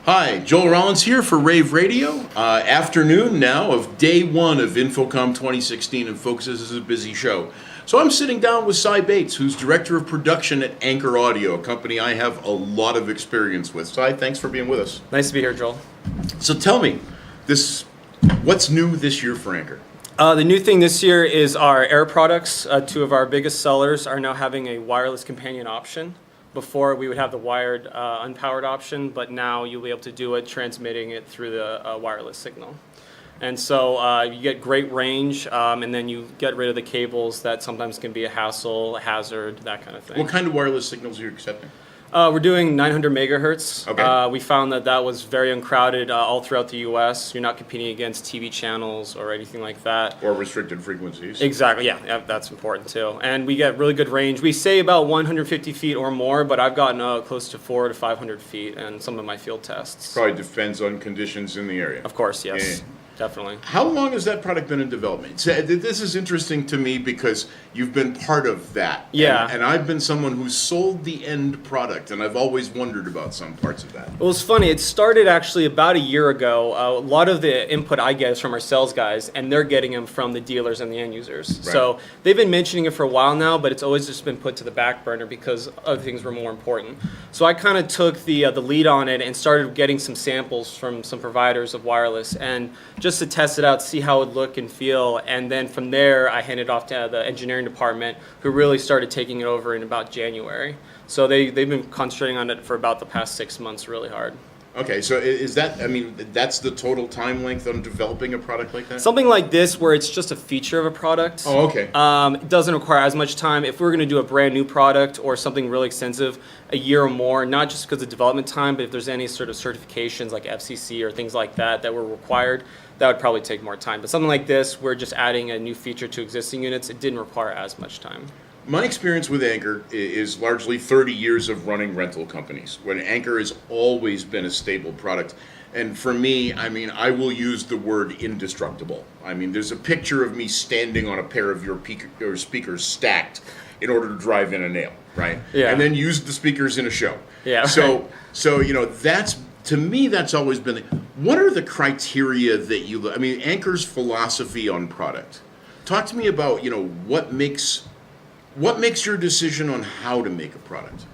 Hi, Joel Rollins here for rAVe Radio. Afternoon now of day one of InfoComm 2016, and folks, this is a busy show. So I'm sitting down with Cy Bates, who's Director of Production at Anchor Audio, a company I have a lot of experience with. Cy, thanks for being with us. Nice to be here, Joel. So tell me, what's new this year for Anchor? The new thing this year is our Air products. Two of our biggest sellers are now having a wireless companion option. Before, we would have the wired, unpowered option, but now you'll be able to do it transmitting it through the wireless signal. And so you get great range, and then you get rid of the cables that sometimes can be a hassle, a hazard, that kind of thing. What kind of wireless signals are you accepting? We're doing 900 megahertz. Okay. We found that was very uncrowded all throughout the U.S. You're not competing against TV channels or anything like that. Or restricted frequencies. Exactly, yeah, that's important too. And we get really good range. We say about 150 feet or more, but I've gotten close to 400 to 500 feet in some of my field tests. Probably depends on conditions in the area. Of course, yes. Yeah. Definitely. How long has that product been in development? This is interesting to me because you've been part of that. Yeah. And I've been someone who's sold the end product, and I've always wondered about some parts of that. Well, it's funny. It started actually about a year ago. A lot of the input I get is from our sales guys, and they're getting them from the dealers and the end users. Right. So they've been mentioning it for a while now, but it's always just been put to the back burner because other things were more important. So I kind of took the lead on it and started getting some samples from some providers of wireless, and just to test it out, see how it would look and feel, and then from there I handed off to the engineering department, who really started taking it over in about January. So they've been concentrating on it for about the past 6 months really hard. Okay, so is that, that's the total time length on developing a product like that? Something like this where it's just a feature of a product. Oh, okay. It doesn't require as much time. If we're going to do a brand new product or something really extensive, a year or more, not just because of development time, but if there's any sort of certifications like FCC or things like that that were required, that would probably take more time. But something like this, we're just adding a new feature to existing units. It didn't require as much time. My experience with Anchor is largely 30 years of running rental companies, when Anchor has always been a stable product. And for me, I will use the word indestructible. There's a picture of me standing on a pair of your speakers stacked in order to drive in a nail, right? Yeah. And then use the speakers in a show. Yeah. So that's, to me, that's always been what are the criteria that you, Anchor's philosophy on product? Talk to me about, what makes your decision on how to make a product?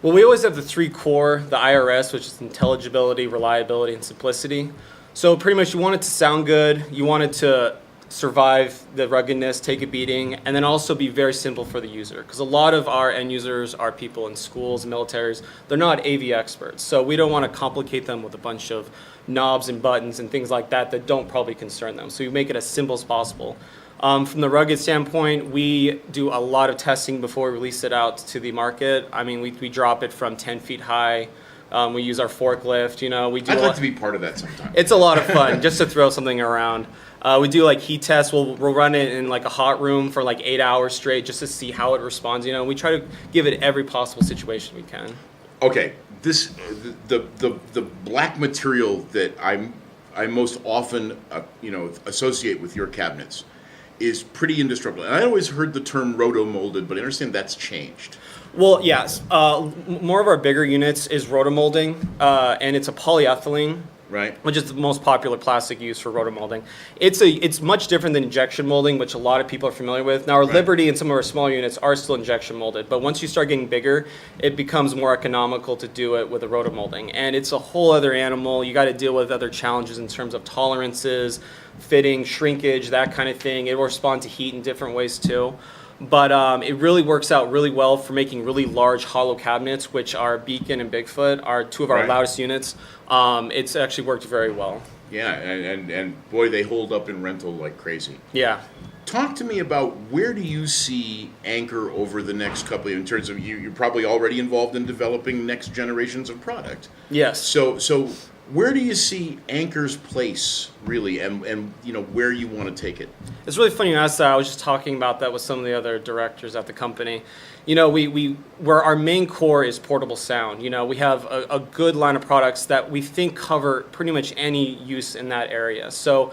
Well, we always have the three core, the IRS, which is intelligibility, reliability, and simplicity. So pretty much you want it to sound good, you want it to survive the ruggedness, take a beating, and then also be very simple for the user. Because a lot of our end users are people in schools, militaries. They're not AV experts. So we don't want to complicate them with a bunch of knobs and buttons and things like that don't probably concern them. So you make it as simple as possible. From the rugged standpoint, we do a lot of testing before we release it out to the market. We drop it from 10 feet high. We use our forklift. We do. I'd like to be part of that sometime. It's a lot of fun just to throw something around. We do like heat tests. We'll run it in like a hot room for like 8 hours straight just to see how it responds. We try to give it every possible situation we can. Okay, the black material that I most often associate with your cabinets is pretty indestructible. And I always heard the term roto-molded, but I understand that's changed. Well, yes. More of our bigger units is rotomolding, and it's a polyethylene, right? Which is the most popular plastic used for rotomolding. It's much different than injection molding, which a lot of people are familiar with. Now, our Right. Liberty and some of our small units are still injection molded, but once you start getting bigger, it becomes more economical to do it with a rotomolding. And it's a whole other animal. You got to deal with other challenges in terms of tolerances, fitting, shrinkage, that kind of thing. It will respond to heat in different ways too. But it really works out really well for making really large hollow cabinets, which are Beacon and Bigfoot are two of our Right. loudest units. It's actually worked very well. Yeah, and boy, they hold up in rental like crazy. Yeah. Talk to me about where do you see Anchor over the next couple of, in terms of you're probably already involved in developing next generations of product. Yes. So where do you see Anchor's place really, and where you want to take it? It's really funny you asked that. I was just talking about that with some of the other directors at the company. Where our main core is portable sound. We have a good line of products that we think cover pretty much any use in that area. So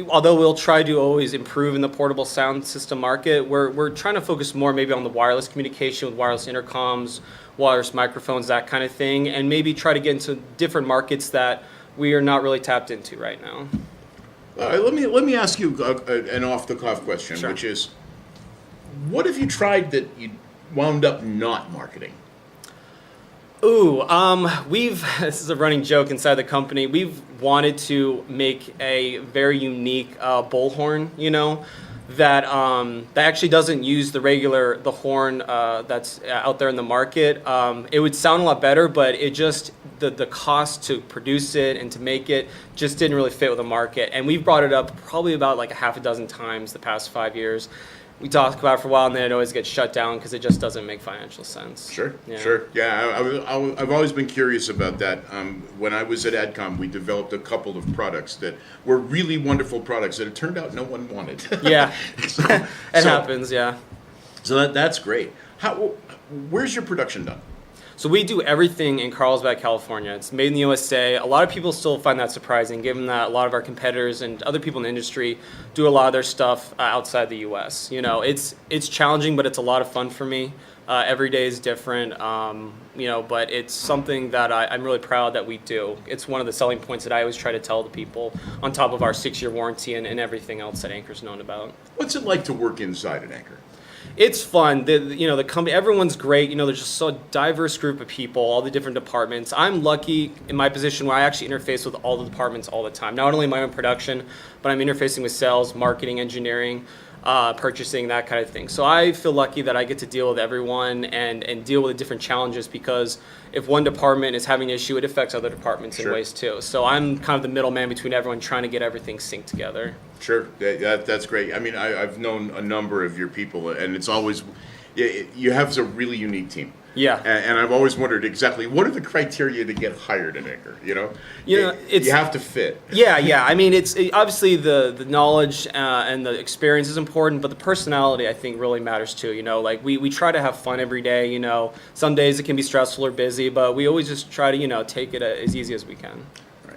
although we'll try to always improve in the portable sound system market, we're trying to focus more maybe on the wireless communication with wireless intercoms, wireless microphones, that kind of thing, and maybe try to get into different markets that we are not really tapped into right now. Let me ask you an off-the-cuff question, Sure. which is, what have you tried that you wound up not marketing? Ooh, this is a running joke inside the company. We've wanted to make a very unique bullhorn, that actually doesn't use the horn that's out there in the market. It would sound a lot better, but it just, the cost to produce it and to make it just didn't really fit with the market. And we've brought it up probably about like a half a dozen times the past 5 years. We talk about it for a while, and then it always gets shut down because it just doesn't make financial sense. Sure, Yeah. sure. Yeah, I've always been curious about that. When I was at AdCom, we developed a couple of products that were really wonderful products that it turned out no one wanted. Yeah, So- it so- happens, yeah. So that's great. Where's your production done? So we do everything in Carlsbad, California. It's made in the USA. A lot of people still find that surprising, given that a lot of our competitors and other people in the industry do a lot of their stuff outside the US. It's challenging, but it's a lot of fun for me. Every day is different, but it's something that I'm really proud that we do. It's one of the selling points that I always try to tell the people, on top of our 6-year warranty and everything else that Anchor's known about. What's it like to work inside an Anchor? It's fun. The company, everyone's great. There's just so diverse group of people, all the different departments. I'm lucky in my position where I actually interface with all the departments all the time. Not only my own production, but I'm interfacing with sales, marketing, engineering, purchasing, that kind of thing. So I feel lucky that I get to deal with everyone and deal with the different challenges, because if one department is having an issue, it affects other departments in Sure. ways too. So I'm kind of the middleman between everyone, trying to get everything synced together. Sure, that's great. I mean, I've known a number of your people, and it's always, you have a really unique team. Yeah. And I've always wondered exactly what are the criteria to get hired in Anchor. You have to fit. Yeah. I mean, obviously the knowledge and the experience is important, but the personality, I think, really matters too. Like we try to have fun every day. Some days it can be stressful or busy, but we always just try to take it as easy as we can.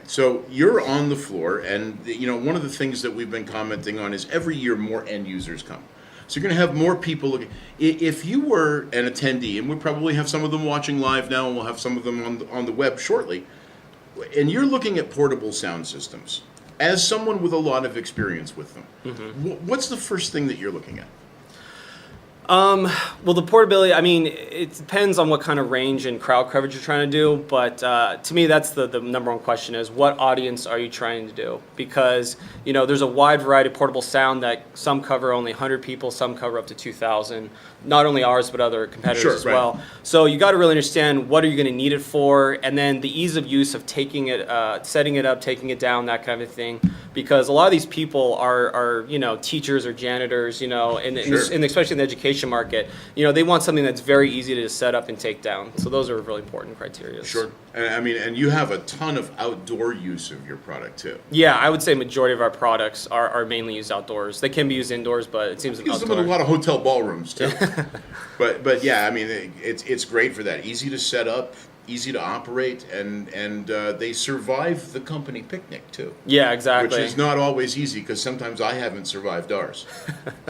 So you're on the floor, and one of the things that we've been commenting on is every year more end users come. So you're going to have more people looking. If you were an attendee, and we'll probably have some of them watching live now, and we'll have some of them on the web shortly, and you're looking at portable sound systems, as someone with a lot of experience with them, what's the first thing that you're looking at? Well, the portability, I mean, it depends on what kind of range and crowd coverage you're trying to do, but to me, that's the number one question is, what audience are you trying to do? Because, there's a wide variety of portable sound that some cover only 100 people, some cover up to 2,000, not only ours, but other competitors as well. Right. So you got to really understand what are you going to need it for, and then the ease of use of taking it, setting it up, taking it down, that kind of thing. Because a lot of these people are teachers or janitors, and especially in the education market, they want something that's very easy to set up and take down. So those are really important criteria. Sure. And you have a ton of outdoor use of your product too. Yeah, I would say majority of our products are mainly used outdoors. They can be used indoors, but it seems use them in a lot of hotel ballrooms too. but yeah, I mean, it's great for that. Easy to set up, easy to operate, and they survive the company picnic too. Yeah, exactly. Which is not always easy, because sometimes I haven't survived ours.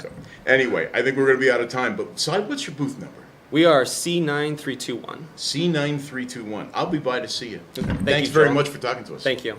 So, anyway, I think we're going to be out of time. But Si, what's your booth number? We are C9321. C9321. I'll be by to see you. Thank Thanks you, very Joel. much for talking to us. Thank you.